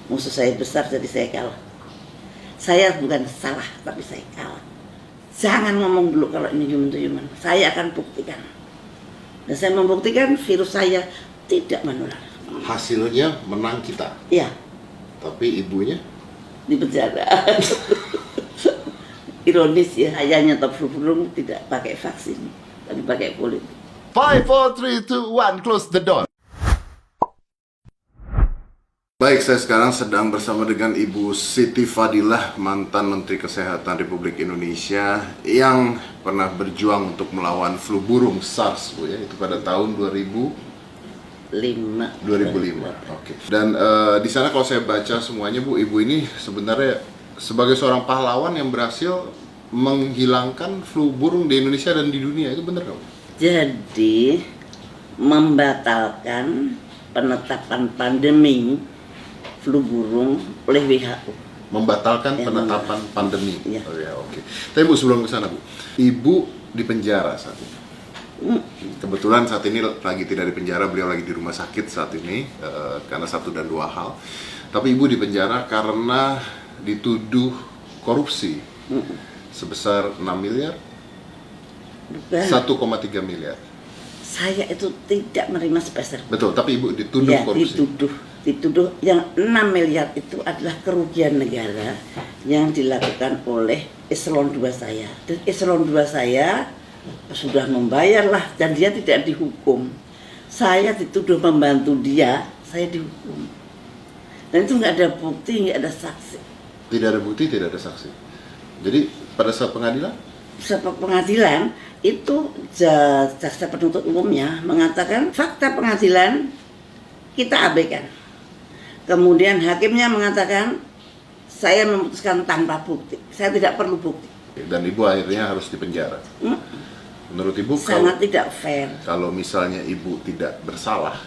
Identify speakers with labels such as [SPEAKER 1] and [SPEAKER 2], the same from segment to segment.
[SPEAKER 1] Musuh saya besar jadi saya kalah. Saya bukan salah tapi saya kalah. Jangan ngomong dulu kalau ini human to human. Saya akan buktikan. Dan saya membuktikan virus saya tidak menular.
[SPEAKER 2] Hasilnya menang kita.
[SPEAKER 1] Iya.
[SPEAKER 2] Tapi ibunya
[SPEAKER 1] Di penjara. Ironis ya, saya nyetop flu burung tidak pakai vaksin, tapi pakai politik.
[SPEAKER 2] 5, 4, 3, 2, 1, close the door. Baik, saya sekarang sedang bersama dengan Ibu Siti Fadilah, mantan Menteri Kesehatan Republik Indonesia yang pernah berjuang untuk melawan flu burung SARS, Bu, ya, itu pada tahun 2005. Oke. Dan di sana kalau saya baca semuanya, Bu, Ibu ini sebenarnya sebagai seorang pahlawan yang berhasil menghilangkan flu burung di Indonesia dan di dunia, itu benar nggak, Bu?
[SPEAKER 1] Jadi membatalkan penetapan pandemi flu burung oleh WHO.
[SPEAKER 2] Membatalkan
[SPEAKER 1] Ya,
[SPEAKER 2] penetapan pandemi.
[SPEAKER 1] Ya.
[SPEAKER 2] Oh ya, oke. Tapi Bu, sebelum ke sana, Bu, Ibu di penjara saat ini. Kebetulan saat ini lagi tidak di penjara, beliau lagi di rumah sakit saat ini karena satu dan dua hal. Tapi Ibu di penjara karena dituduh korupsi sebesar 6 miliar, 1,3 miliar.
[SPEAKER 1] Saya itu tidak menerima sepeser.
[SPEAKER 2] Betul, tapi Ibu dituduh
[SPEAKER 1] Ya,
[SPEAKER 2] korupsi.
[SPEAKER 1] dituduh yang 6 miliar itu adalah kerugian negara yang dilakukan oleh eselon 2 saya. Dan eselon 2 saya sudah membayar lah dan dia tidak dihukum. Saya dituduh membantu dia, saya dihukum. Dan itu nggak ada bukti, nggak ada saksi.
[SPEAKER 2] Tidak ada bukti, tidak ada saksi. Jadi pada saat pengadilan?
[SPEAKER 1] Saat pengadilan itu jaksa penuntut umumnya mengatakan fakta pengadilan kita abaikan. Kemudian hakimnya mengatakan saya memutuskan tanpa bukti, saya tidak perlu bukti.
[SPEAKER 2] Dan Ibu akhirnya harus dipenjara. Menurut Ibu
[SPEAKER 1] Sangat tidak fair.
[SPEAKER 2] kalau misalnya Ibu tidak bersalah,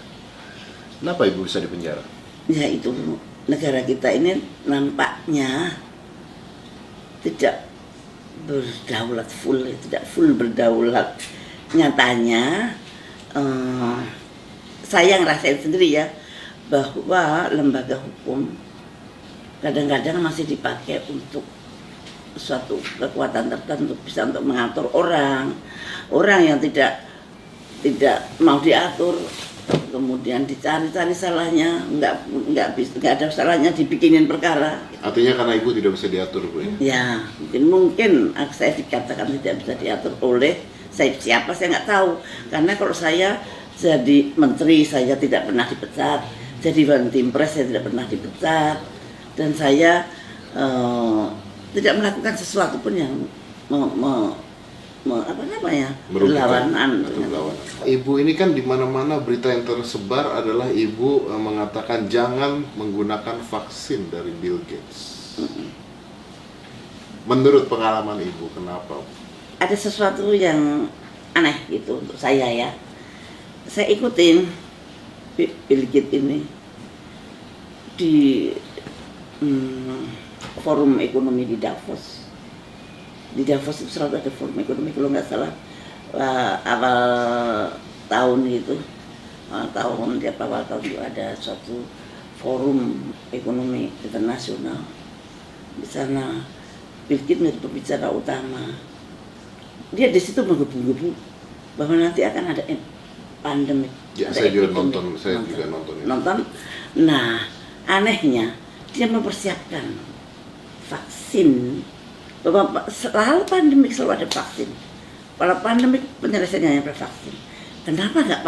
[SPEAKER 2] kenapa Ibu bisa dipenjara?
[SPEAKER 1] Ya itu negara kita ini nampaknya tidak berdaulat full, tidak full berdaulat. Nyatanya saya ngerasain sendiri ya bahwa lembaga hukum kadang-kadang masih dipakai untuk suatu kekuatan tertentu, bisa untuk mengatur orang yang tidak mau diatur, kemudian dicari-cari salahnya, nggak ada salahnya dibikinin perkara.
[SPEAKER 2] Artinya karena Ibu tidak bisa diatur, Bu, ya?
[SPEAKER 1] Ya, mungkin saya dikatakan tidak bisa diatur oleh siapa saya nggak tahu. Karena kalau saya jadi menteri saya tidak pernah dipecat, jadi Bantimpres saya tidak pernah dipecat, dan saya tidak melakukan sesuatu pun yang berlawanan.
[SPEAKER 2] Ibu ini kan di mana-mana berita yang tersebar adalah Ibu mengatakan jangan menggunakan vaksin dari Bill Gates. Menurut pengalaman Ibu, kenapa?
[SPEAKER 1] Ada sesuatu yang aneh gitu untuk saya ya. Saya ikutin Bill Gates ini di forum ekonomi di Davos. Di Davos itu selalu ada forum ekonomi, kalau nggak salah awal tahun itu, awal tahun itu ada suatu forum ekonomi internasional. Di sana Bill Gates menjadi pembicara utama. Dia di situ menggebu-gebu bahwa nanti akan ada pandemi.
[SPEAKER 2] Ya, saya juga nonton. Nonton.
[SPEAKER 1] Nah, anehnya dia mempersiapkan vaksin, bahwa selalu pandemik selalu ada vaksin. Kalau pandemik penyelesaiannya pada vaksin. Kenapa nggak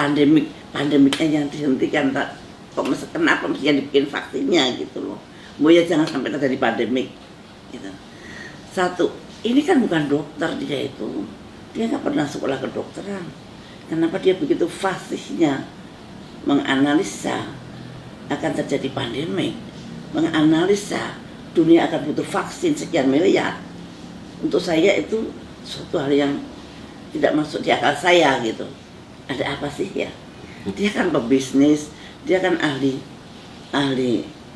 [SPEAKER 1] pandemiknya yang dihentikan? Kenapa mesti dibikin vaksinnya gitu loh? Mau ya jangan sampai terjadi pandemik. Gitu. Satu, ini kan bukan dokter dia itu. Dia nggak pernah sekolah kedokteran. Kenapa dia begitu fasihnya menganalisa akan terjadi pandemik, menganalisa dunia akan butuh vaksin sekian miliar. Untuk saya itu suatu hal yang tidak masuk di akal saya gitu. Ada apa sih ya? Dia kan pebisnis, dia kan ahli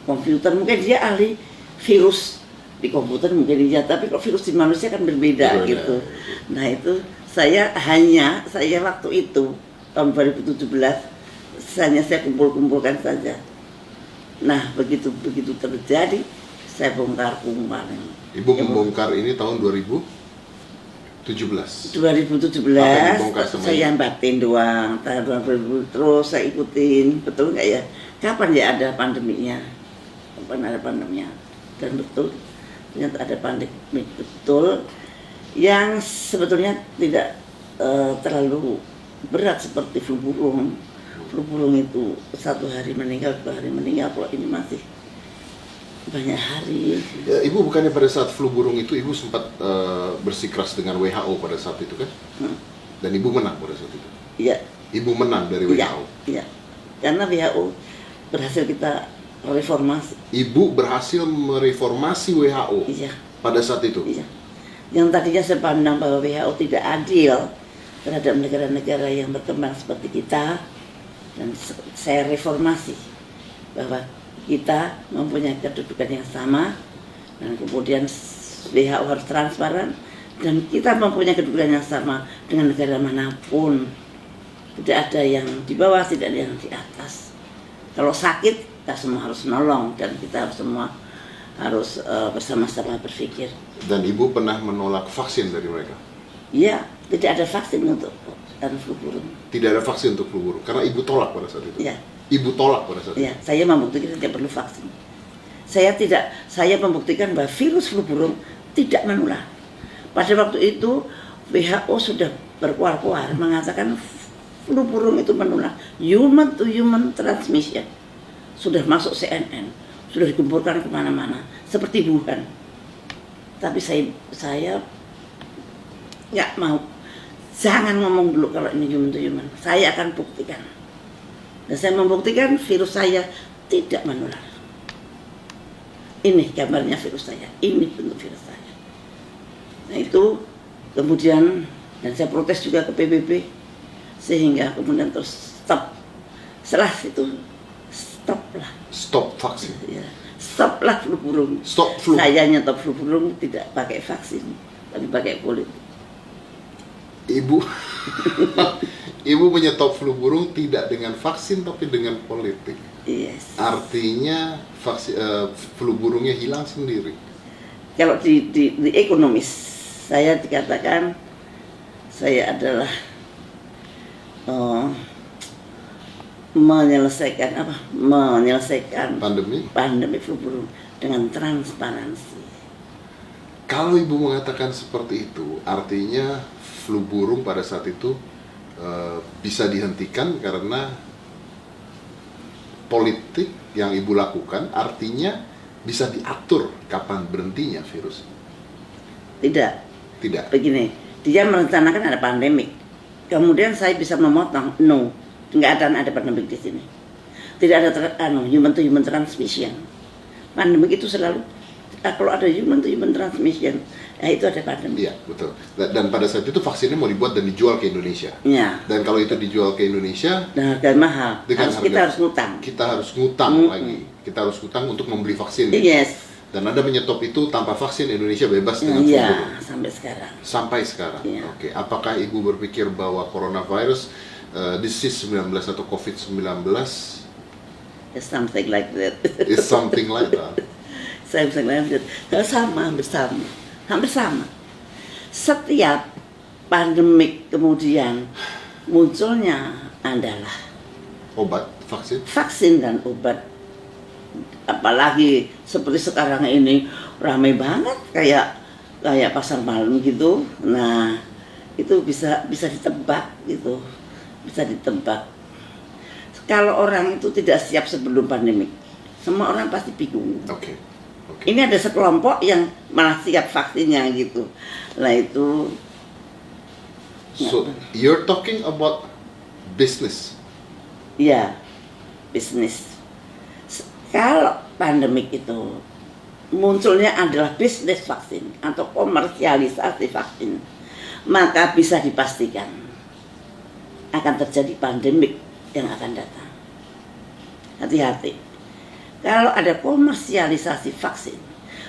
[SPEAKER 1] komputer, mungkin dia ahli virus di komputer mungkin dia, tapi kok virus di manusia kan berbeda gitu. Nah itu saya waktu itu tahun 2017 hanya saya kumpulkan saja Nah, begitu terjadi, saya bongkar kemarin.
[SPEAKER 2] Ibu membongkar ini tahun 2017.
[SPEAKER 1] 2017
[SPEAKER 2] Apa yang dibongkar sama
[SPEAKER 1] saya
[SPEAKER 2] ibu?
[SPEAKER 1] batin doang, tahun 2000 terus saya ikutin, betul nggak ya? Kapan ya ada pandeminya? Kapan ada pandeminya? Dan betul, ternyata ada pandemi betul, yang sebetulnya tidak terlalu berat seperti flu burung. Flu burung itu 1 hari meninggal, 2 hari meninggal. Kalau ini masih banyak hari.
[SPEAKER 2] Ya, Ibu bukannya pada saat flu burung itu Ibu sempat bersikeras dengan WHO pada saat itu kan? Dan Ibu menang pada saat itu.
[SPEAKER 1] Iya.
[SPEAKER 2] Ibu menang dari
[SPEAKER 1] Iya,
[SPEAKER 2] WHO.
[SPEAKER 1] iya. Karena WHO berhasil kita reformasi.
[SPEAKER 2] Ibu berhasil mereformasi WHO
[SPEAKER 1] Iya,
[SPEAKER 2] pada saat itu.
[SPEAKER 1] iya. Yang tadinya saya pandang bahwa WHO tidak adil terhadap negara-negara yang berkembang seperti kita, dan saya reformasi bahwa kita mempunyai kedudukan yang sama, dan kemudian WHO harus transparan, dan kita mempunyai kedudukan yang sama dengan negara manapun. Tidak ada yang di bawah, tidak ada yang di atas. Kalau sakit, kita semua harus nolong, dan kita semua harus bersama-sama berpikir.
[SPEAKER 2] Dan Ibu pernah menolak vaksin dari mereka?
[SPEAKER 1] Iya, tidak ada vaksin untuk flu burung.
[SPEAKER 2] Tidak ada vaksin untuk flu burung, karena Ibu tolak pada saat itu?
[SPEAKER 1] Iya.
[SPEAKER 2] Ibu tolak pada saat
[SPEAKER 1] Ya,
[SPEAKER 2] itu?
[SPEAKER 1] saya membuktikan tidak perlu vaksin. Saya membuktikan bahwa virus flu burung tidak menular. Pada waktu itu WHO sudah berkuar-kuar mengatakan flu burung itu menular, human to human transmission. Sudah masuk CNN, sudah digemburkan kemana-mana, seperti Wuhan. Tapi saya nggak mau. Jangan ngomong dulu kalau ini human to human. Saya akan buktikan. Dan saya membuktikan virus saya tidak menular. Ini gambarnya virus saya, ini bentuk virus saya. Nah itu kemudian, dan saya protes juga ke PBB, sehingga kemudian terus stop. Setelah itu stoplah.
[SPEAKER 2] Stop vaksin?
[SPEAKER 1] Ya, stoplah flu burung.
[SPEAKER 2] Stop flu?
[SPEAKER 1] Saya nyetop flu burung tidak pakai vaksin, tapi pakai politik.
[SPEAKER 2] Ibu Ibu menyetop flu burung tidak dengan vaksin tapi dengan politik.
[SPEAKER 1] Yes.
[SPEAKER 2] Artinya flu burungnya hilang sendiri.
[SPEAKER 1] Kalau di ekonomis saya dikatakan saya adalah menyelesaikan pandemi flu burung dengan transparansi.
[SPEAKER 2] Kalau Ibu mengatakan seperti itu, artinya flu burung pada saat itu bisa dihentikan karena politik yang Ibu lakukan, artinya bisa diatur kapan berhentinya virus.
[SPEAKER 1] Tidak. Begini, dia merencanakan ada pandemik. Kemudian saya bisa memotong, no, nggak akan ada pandemik di sini. Tidak ada human to human transmission. Pandemik itu selalu kalau ada human to human transmission, ya itu ada pandemi.
[SPEAKER 2] Iya, betul. Dan pada saat itu vaksinnya mau dibuat dan dijual ke Indonesia.
[SPEAKER 1] Ya.
[SPEAKER 2] Dan kalau itu dijual ke Indonesia,
[SPEAKER 1] dengan harga mahal, kita harus ngutang.
[SPEAKER 2] Kita harus ngutang lagi. Kita harus ngutang untuk membeli vaksin.
[SPEAKER 1] Yes.
[SPEAKER 2] Dan Anda menyetop itu tanpa vaksin, Indonesia bebas dengan flu burung.
[SPEAKER 1] Iya, sampai sekarang.
[SPEAKER 2] Sampai sekarang.
[SPEAKER 1] Ya.
[SPEAKER 2] Oke. Apakah Ibu berpikir bahwa coronavirus, disease 19 atau COVID-19
[SPEAKER 1] It's something like that.
[SPEAKER 2] is something like that?
[SPEAKER 1] Something like that. Hampir sama. Setiap pandemik kemudian munculnya adalah
[SPEAKER 2] Obat,
[SPEAKER 1] vaksin dan obat. Apalagi seperti sekarang ini ramai banget kayak pasar malam gitu. Nah, itu bisa ditebak gitu. Bisa ditebak. Kalau orang itu tidak siap sebelum pandemik, semua orang pasti bingung.
[SPEAKER 2] Oke.
[SPEAKER 1] Ini ada sekelompok yang malah siap vaksinnya gitu. Nah itu.
[SPEAKER 2] So you're talking about business.
[SPEAKER 1] Ya, bisnis. Kalau pandemik itu munculnya adalah bisnis vaksin atau komersialisasi vaksin, maka bisa dipastikan akan terjadi pandemik yang akan datang. Hati-hati. Kalau ada komersialisasi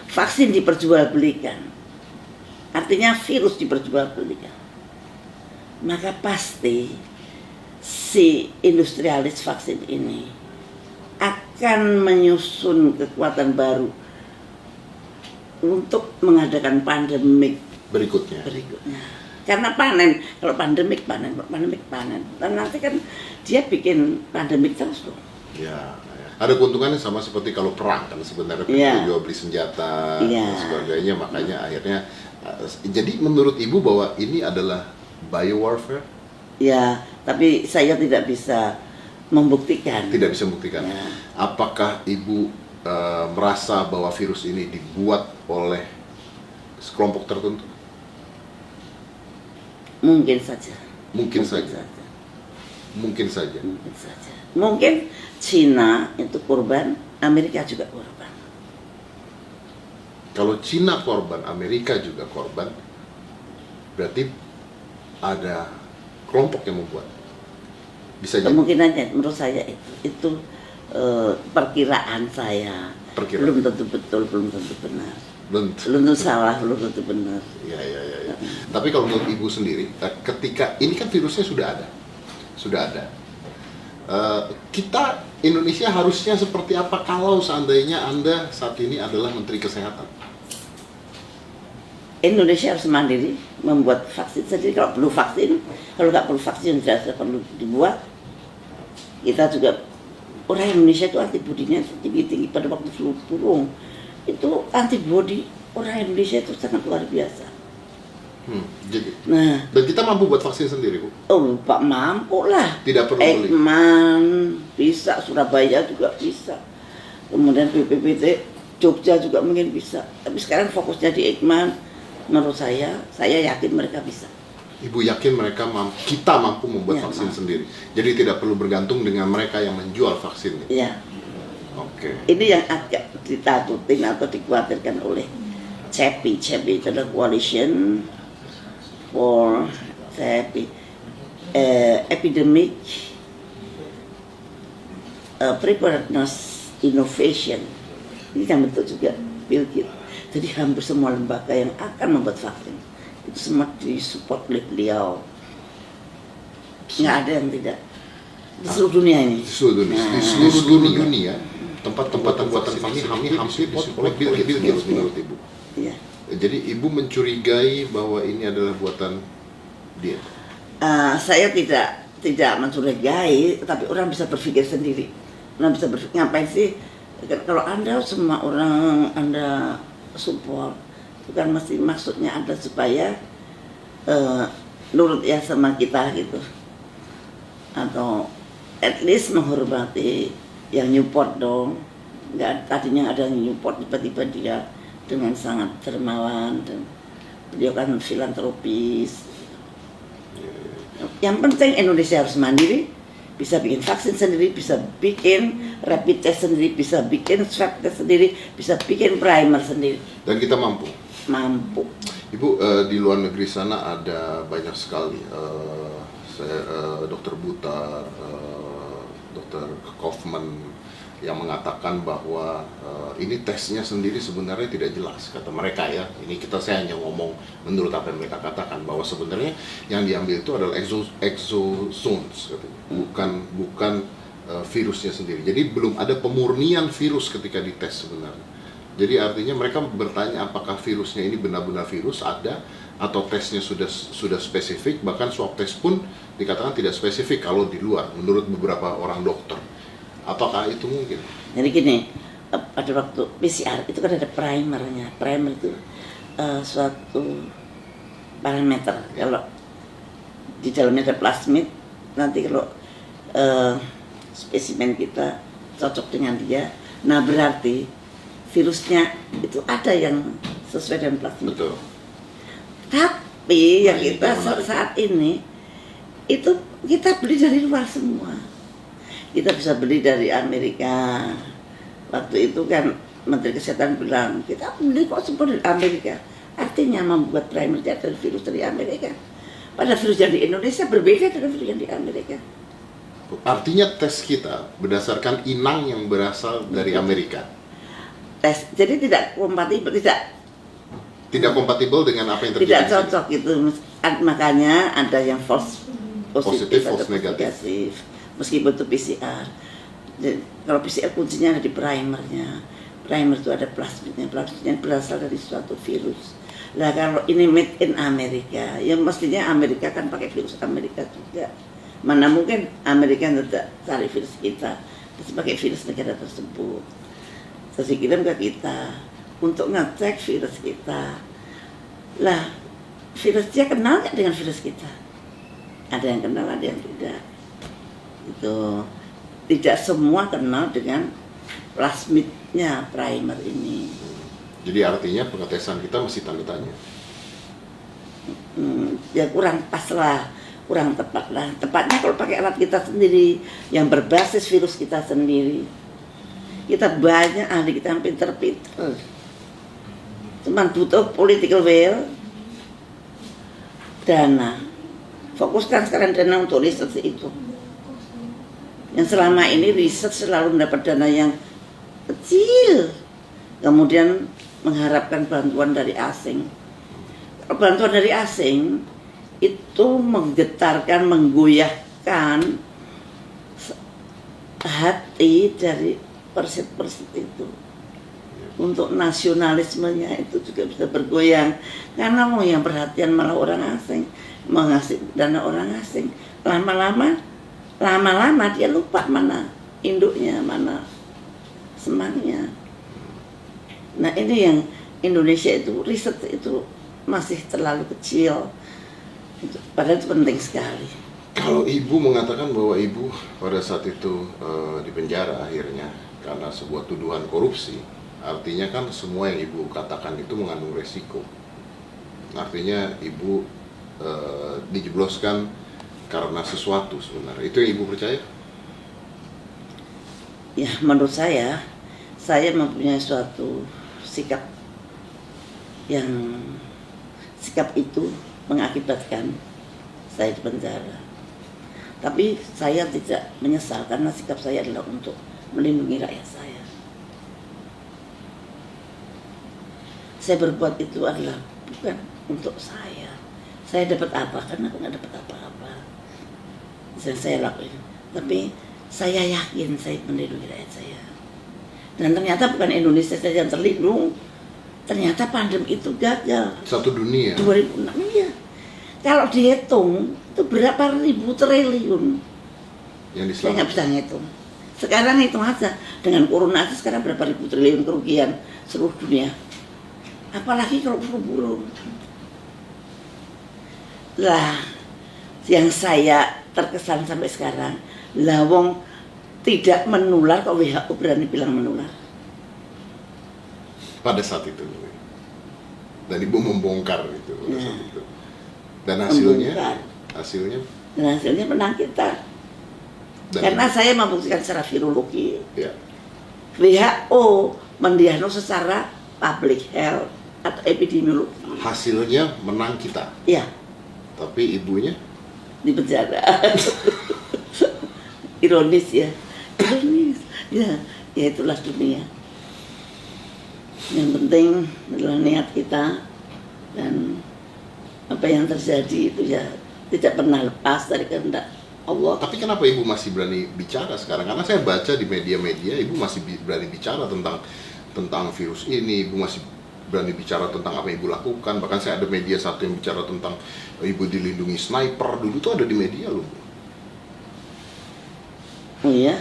[SPEAKER 1] vaksin diperjualbelikan, artinya virus diperjualbelikan, maka pasti si industrialis vaksin ini akan menyusun kekuatan baru untuk mengadakan pandemik
[SPEAKER 2] Berikutnya.
[SPEAKER 1] Karena panen, kalau pandemik panen. Dan nanti kan dia bikin pandemik terus loh.
[SPEAKER 2] Ya, ada keuntungannya sama seperti kalau perang kan sebenarnya jual beli senjata dan sebagainya, makanya akhirnya jadi menurut Ibu bahwa ini adalah biowarfare?
[SPEAKER 1] Ya, tapi saya tidak bisa membuktikan.
[SPEAKER 2] Tidak bisa membuktikan.
[SPEAKER 1] Ya.
[SPEAKER 2] Apakah Ibu merasa bahwa virus ini dibuat oleh sekelompok tertentu?
[SPEAKER 1] Mungkin saja.
[SPEAKER 2] Mungkin saja.
[SPEAKER 1] Mungkin Cina itu korban, Amerika juga korban.
[SPEAKER 2] Kalau Cina korban, Amerika juga korban, berarti ada kelompok yang membuat. Bisa jadi.
[SPEAKER 1] Kemungkinannya menurut saya itu perkiraan saya. Belum tentu betul, belum tentu benar. Belum tentu salah, belum tentu benar.
[SPEAKER 2] Ya. Tapi kalau menurut Ibu sendiri, ketika ini kan virusnya sudah ada. Kita Indonesia harusnya seperti apa kalau seandainya Anda saat ini adalah Menteri Kesehatan?
[SPEAKER 1] Indonesia harus mandiri membuat vaksin sendiri kalau perlu vaksin. Kalau nggak perlu vaksin tidak perlu dibuat. Kita juga orang Indonesia itu antibodinya tinggi pada waktu flu burung. Itu antibodi orang Indonesia itu sangat luar biasa.
[SPEAKER 2] Jadi. Dan kita mampu buat vaksin sendiri, Bu?
[SPEAKER 1] Oh, Pak, mampu lah.
[SPEAKER 2] Tidak perlu beli.
[SPEAKER 1] Ekman bisa, Surabaya juga bisa. Kemudian BPPT Jogja juga mungkin bisa. Tapi sekarang fokusnya di Ekman. Menurut saya yakin mereka bisa.
[SPEAKER 2] Ibu yakin kita mampu membuat vaksin sendiri. Jadi tidak perlu bergantung dengan mereka yang menjual vaksinnya.
[SPEAKER 1] Iya.
[SPEAKER 2] Oke.
[SPEAKER 1] Ini yang agak ditakutin atau dikhawatirkan oleh CEPI. CEPI itu adalah Coalition for Epidemic Preparedness Innovation. Ini yang bentuk juga Bill Gates. Jadi hampir semua lembaga yang akan membuat vaksin itu semua disupport oleh beliau. Nggak ada yang tidak. Di seluruh dunia ini.
[SPEAKER 2] Di seluruh dunia. Tempat-tempat pembuatan vaksin ini hampir disupport oleh Bill Gates menurut Ibu.
[SPEAKER 1] Iya.
[SPEAKER 2] Jadi Ibu mencurigai bahwa ini adalah buatan dia?
[SPEAKER 1] Saya tidak mencurigai, tapi orang bisa berpikir sendiri. Orang bisa berpikir, ngapain sih? Kalau Anda semua orang Anda support, bukan mesti maksudnya Anda supaya nurut ya sama kita gitu, atau at least menghormati yang Newport dong. Nggak, tadinya ada yang Newport, tiba-tiba dia dengan sangat dermawan dan beliau kan filantropis. Yang penting Indonesia harus mandiri, bisa bikin vaksin sendiri, bisa bikin rapid test sendiri, bisa bikin swab test sendiri, bisa bikin primer sendiri.
[SPEAKER 2] Dan kita mampu?
[SPEAKER 1] Mampu.
[SPEAKER 2] Ibu, di luar negeri sana ada banyak sekali, Dokter Butar, Dokter Kaufman, yang mengatakan bahwa ini tesnya sendiri sebenarnya tidak jelas, kata mereka ya. Ini saya hanya ngomong menurut apa yang mereka katakan, bahwa sebenarnya yang diambil itu adalah exosomes katanya, bukan virusnya sendiri. Jadi belum ada pemurnian virus ketika dites sebenarnya. Jadi artinya mereka bertanya apakah virusnya ini benar-benar virus ada, atau tesnya sudah spesifik. Bahkan swab test pun dikatakan tidak spesifik kalau di luar, menurut beberapa orang dokter. Apakah itu mungkin?
[SPEAKER 1] Jadi gini, pada waktu PCR itu kan ada primernya. Primer itu suatu parameter. Kalau di dalamnya ada plasmid, nanti kalau spesimen kita cocok dengan dia, nah berarti virusnya itu ada yang sesuai dengan plasmid.
[SPEAKER 2] Betul.
[SPEAKER 1] Tapi yang kita saat ini itu kita beli dari luar semua. Kita bisa beli dari Amerika. Waktu itu kan Menteri Kesehatan bilang, kita beli kok semua dari Amerika. Artinya membuat primer dari virus dari Amerika. Padahal virus yang di Indonesia berbeda dengan virus yang di Amerika.
[SPEAKER 2] Artinya tes kita berdasarkan inang yang berasal dari Amerika.
[SPEAKER 1] Jadi tidak kompatibel,
[SPEAKER 2] tidak kompatibel dengan apa yang terjadi.
[SPEAKER 1] Tidak cocok gitu. Makanya ada yang false positif,
[SPEAKER 2] false negatif.
[SPEAKER 1] meskipun itu PCR. Jadi, kalau PCR kuncinya ada di primernya. Primer itu ada plasmidnya, plasmidnya berasal dari suatu virus. Nah kalau ini made in Amerika, ya mestinya Amerika kan pakai virus Amerika juga. Mana mungkin Amerika tidak cari virus kita, terus pakai virus negara tersebut. Terus dikirim ke kita untuk ngecek virus kita. Lah, virus dia kenal nggak dengan virus kita? Ada yang kenal, ada yang tidak. Itu tidak semua kenal dengan plasmidnya primer ini.
[SPEAKER 2] Jadi artinya pengetesan kita masih tanda tanya.
[SPEAKER 1] Ya kurang pas lah, kurang tepat lah. Tepatnya kalau pakai alat kita sendiri yang berbasis virus kita sendiri. Kita banyak ahli kita yang pinter-pinter. Cuman butuh political will, dana. Fokuskan sekarang dana untuk riset itu. Yang selama ini riset selalu mendapat dana yang kecil, kemudian mengharapkan bantuan dari asing. Bantuan dari asing itu menggetarkan, menggoyahkan hati dari persit-persit itu. Untuk nasionalismenya itu juga bisa bergoyang, karena mau yang perhatian malah orang asing, mengasih dana orang asing. Lama-lama dia lupa mana induknya, mana semangnya. Nah ini yang Indonesia itu riset itu masih terlalu kecil, padahal itu penting sekali.
[SPEAKER 2] Kalau ibu mengatakan bahwa ibu pada saat itu di penjara akhirnya karena sebuah tuduhan korupsi, artinya kan semua yang ibu katakan itu mengandung resiko. Artinya ibu dijebloskan karena sesuatu sebenarnya. Itu yang ibu percaya?
[SPEAKER 1] Ya menurut saya mempunyai suatu sikap itu mengakibatkan saya di penjara. Tapi saya tidak menyesal karena sikap saya adalah untuk melindungi rakyat saya. Saya berbuat itu adalah bukan untuk saya. Saya dapat apa? Karena aku nggak dapat apa-apa. Saya lakuin. Tapi saya yakin saya melindungi rakyat saya. Dan ternyata bukan Indonesia saja yang terlindung. Ternyata pandemi itu gagal.
[SPEAKER 2] Satu dunia.
[SPEAKER 1] 2006 ya. Kalau dihitung itu berapa ribu triliun.
[SPEAKER 2] Yang
[SPEAKER 1] Saya nggak bisa ngitung. Sekarang hitung aja dengan corona aja sekarang berapa ribu triliun kerugian seluruh dunia. Apalagi kalau flu. Lah, yang saya terkesan sampai sekarang, lawong tidak menular, kok WHO berani bilang menular.
[SPEAKER 2] Pada saat itu, dan ibu membongkar itu pada saat itu. Dan hasilnya,
[SPEAKER 1] Dan hasilnya menang kita.
[SPEAKER 2] dan
[SPEAKER 1] Karena saya membuktikan secara virologi.
[SPEAKER 2] ya,
[SPEAKER 1] WHO mendiagnosis secara public health atau epidemiologi.
[SPEAKER 2] hasilnya menang kita.
[SPEAKER 1] Ya,
[SPEAKER 2] Tapi ibunya
[SPEAKER 1] di penjara. Ironis ya. Ironis. Ya itulah dunia. Yang penting adalah niat kita, dan apa yang terjadi itu ya tidak pernah lepas dari kehendak Allah.
[SPEAKER 2] Tapi kenapa ibu masih berani bicara sekarang? Karena saya baca di media-media ibu masih berani bicara tentang virus ini, ibu masih berani bicara tentang apa yang ibu lakukan. Bahkan saya ada media satu yang bicara tentang ibu dilindungi sniper, dulu tuh ada di media loh.
[SPEAKER 1] Oh iya,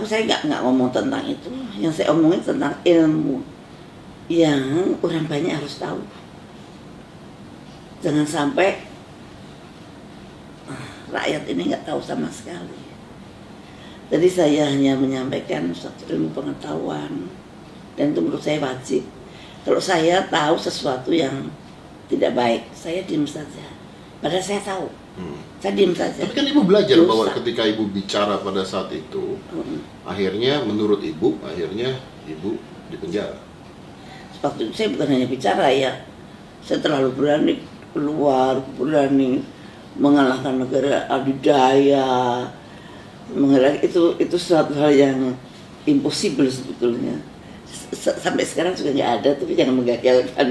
[SPEAKER 1] saya nggak ngomong tentang itu. Yang saya omongin tentang ilmu yang orang banyak harus tahu. Jangan sampai rakyat ini nggak tahu sama sekali. Jadi saya hanya menyampaikan suatu ilmu pengetahuan, dan itu menurut saya wajib. Kalau saya tahu sesuatu yang tidak baik, saya diam saja. Padahal saya tahu, saya diam saja.
[SPEAKER 2] Tapi kan ibu belajar
[SPEAKER 1] Dosa.
[SPEAKER 2] bahwa ketika ibu bicara pada saat itu, akhirnya menurut ibu, ibu dipenjara.
[SPEAKER 1] Waktu itu saya bukan hanya bicara ya, saya terlalu berani keluar, berani mengalahkan negara adidaya, itu suatu hal yang impossible sebetulnya. Sampai sekarang juga nggak ada, tapi jangan menggagalkan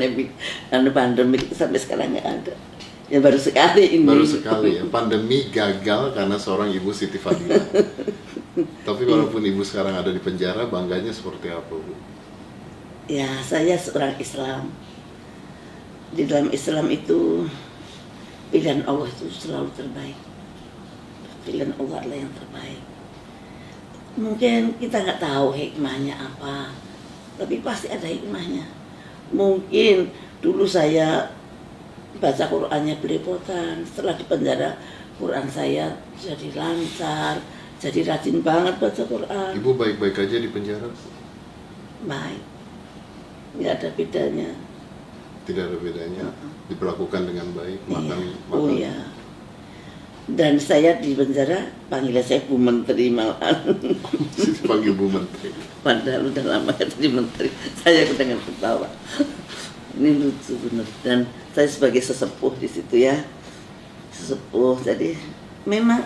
[SPEAKER 1] pandemi itu sampai sekarang nggak ada. Ya baru sekali ini.
[SPEAKER 2] Baru sekali ya, pandemi gagal karena seorang Ibu Siti Fadila. Tapi walaupun Ibu sekarang ada di penjara, bangganya seperti apa, Bu?
[SPEAKER 1] Ya, saya seorang Islam. Di dalam Islam itu pilihan Allah itu selalu terbaik. Pilihan Allah adalah yang terbaik. Mungkin kita nggak tahu hikmahnya apa, tapi pasti ada hikmahnya. Mungkin dulu saya baca Qurannya belepotan, setelah di penjara Quran saya jadi lancar, jadi rajin banget baca Quran.
[SPEAKER 2] Ibu baik-baik aja di penjara?
[SPEAKER 1] Baik, nggak ada bedanya.
[SPEAKER 2] Tidak ada bedanya, diperlakukan dengan baik, makan.
[SPEAKER 1] Oh iya. Dan saya di penjara panggil saya Bu Menteri malahan.
[SPEAKER 2] Panggil Bu Menteri.
[SPEAKER 1] Padahal udah lama jadi menteri. Saya dengan ketawa. Ini lucu bener. Dan saya sebagai sesepuh di situ ya, sesepuh. Jadi memang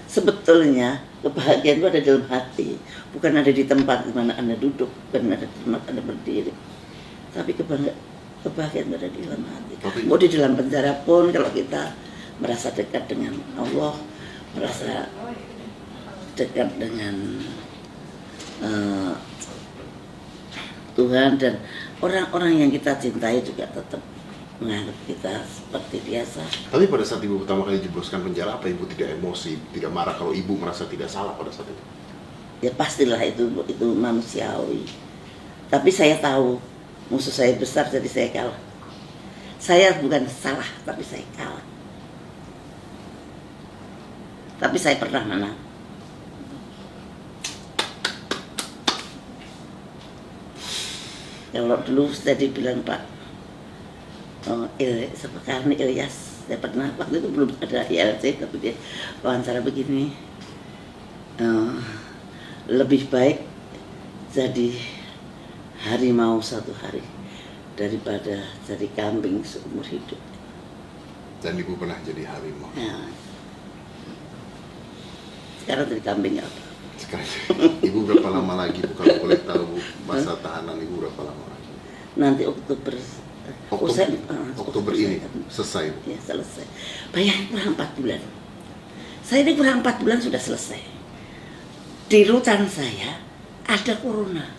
[SPEAKER 1] sebetulnya kebahagiaan itu ada dalam hati, bukan ada di tempat di mana Anda duduk, bukan ada di tempat Anda berdiri. Tapi kebahagiaan itu ada di dalam hati. Mau di dalam penjara pun kalau kita merasa dekat dengan Allah, merasa dekat dengan Tuhan, dan orang-orang yang kita cintai juga tetap menganggap kita seperti biasa.
[SPEAKER 2] Tapi pada saat Ibu pertama kali jebloskan penjara, apa Ibu tidak emosi, tidak marah kalau Ibu merasa tidak salah pada saat itu?
[SPEAKER 1] Ya pastilah itu manusiawi. Tapi saya tahu musuh saya besar, jadi saya kalah. Saya bukan salah, tapi saya kalah. Tapi saya pernah menang. Kalau dulu saya dibilang Pak Karni Ilyas, saya pernah, waktu itu belum ada ILC, tapi dia wawancara begini, lebih baik jadi harimau satu hari daripada jadi kambing seumur hidup.
[SPEAKER 2] Dan Ibu pernah jadi harimau.
[SPEAKER 1] Ya. Sekarang jadi kambing apa?
[SPEAKER 2] Sekarang Ibu berapa lama lagi, Bu, kalau boleh tahu, Bu, masa tahanan Ibu berapa lama lagi?
[SPEAKER 1] Nanti Oktober
[SPEAKER 2] ini selesai, Bu?
[SPEAKER 1] Ya, selesai. Bayangin kurang 4 bulan. Saya ini kurang 4 bulan sudah selesai. Di rutan saya ada corona.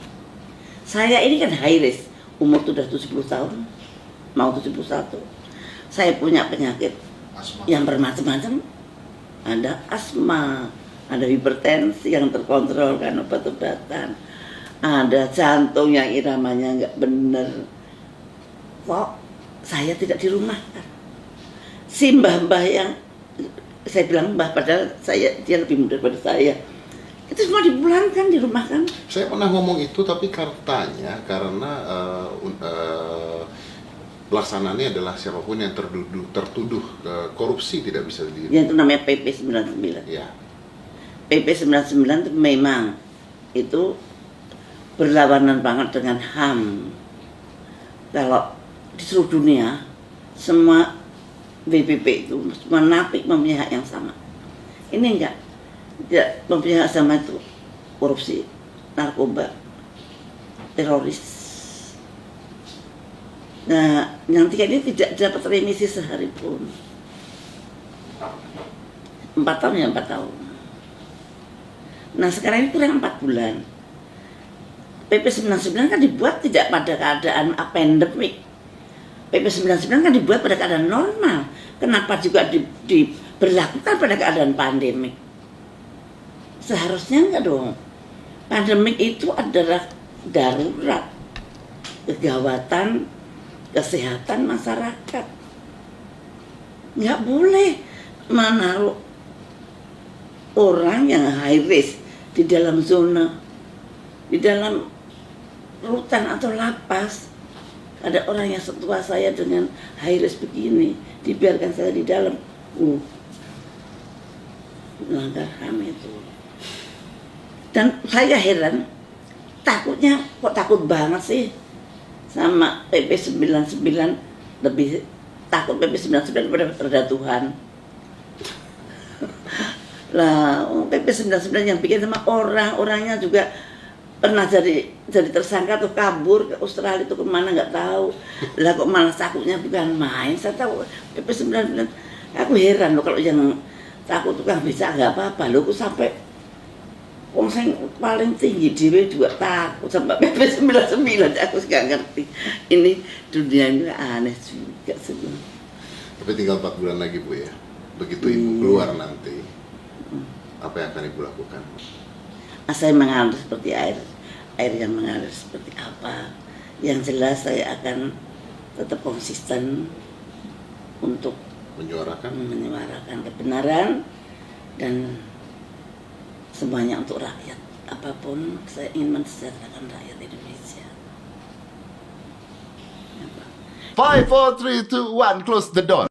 [SPEAKER 1] Saya ini kan high risk, umur sudah 70 tahun, mau 71. Saya punya penyakit
[SPEAKER 2] Asma.
[SPEAKER 1] yang bermacam-macam. Ada asma, ada hipertensi yang terkontrol kan obat-obatan, ada jantung yang iramanya nggak bener. Kok saya tidak dirumahkan? Si mbah-mbah yang saya bilang mbah, padahal dia lebih muda daripada saya, itu semua dipulangkan, dirumahkan.
[SPEAKER 2] Saya pernah ngomong itu, tapi karena pelaksanaannya adalah siapapun yang tertuduh korupsi tidak bisa diri.
[SPEAKER 1] Yang itu namanya PP 99.
[SPEAKER 2] Ya.
[SPEAKER 1] PP 99 itu memang itu berlawanan banget dengan HAM. Kalau di seluruh dunia semua BPP itu semua napi mempunyai hak yang sama. Ini enggak, tidak mempunyai hak sama, itu korupsi, narkoba, teroris. Nah, yang tiga ini tidak dapat remisi sehari pun. 4 tahun ya 4 tahun. Nah sekarang ini kurang 4 bulan. PP 99 kan dibuat tidak pada keadaan pandemik. PP 99 kan dibuat pada keadaan normal. Kenapa juga diberlakukan pada keadaan pandemik? Seharusnya enggak dong. Pandemik itu adalah darurat, kegawatan kesehatan masyarakat. Nggak boleh menaruh orang yang high risk di dalam zona, di dalam rutan atau lapas. Ada orang yang setua saya dengan high risk begini, dibiarkan saya di dalam. Melanggar HAM itu. Dan saya heran, takutnya kok takut banget sih sama PP 99, lebih takut PP 99 daripada Tuhan. Lah PP 99 yang bikin sama orang-orangnya juga pernah jadi tersangka tuh kabur ke Australia tuh kemana nggak tahu. Lah kok malah takutnya bukan main. Saya tahu PP 99. Aku heran loh kalau yang takut tukang becak nggak apa-apa. Loh kok sampai wong sing paling tinggi dhewe juga takut sampai PP 99. Aku nggak ngerti. Ini dunia ini aneh juga sebenarnya.
[SPEAKER 2] Tapi tinggal 4 bulan lagi Bu ya. Begitu Ibu keluar nanti, apa yang akan Ibu lakukan?
[SPEAKER 1] Saya mengalir seperti air yang mengalir seperti apa. Yang jelas saya akan tetap konsisten untuk menyuarakan kebenaran dan semuanya untuk rakyat. Apapun saya ingin mensejahterakan rakyat Indonesia.
[SPEAKER 2] 5, 4, 3, 2, 1, close the door.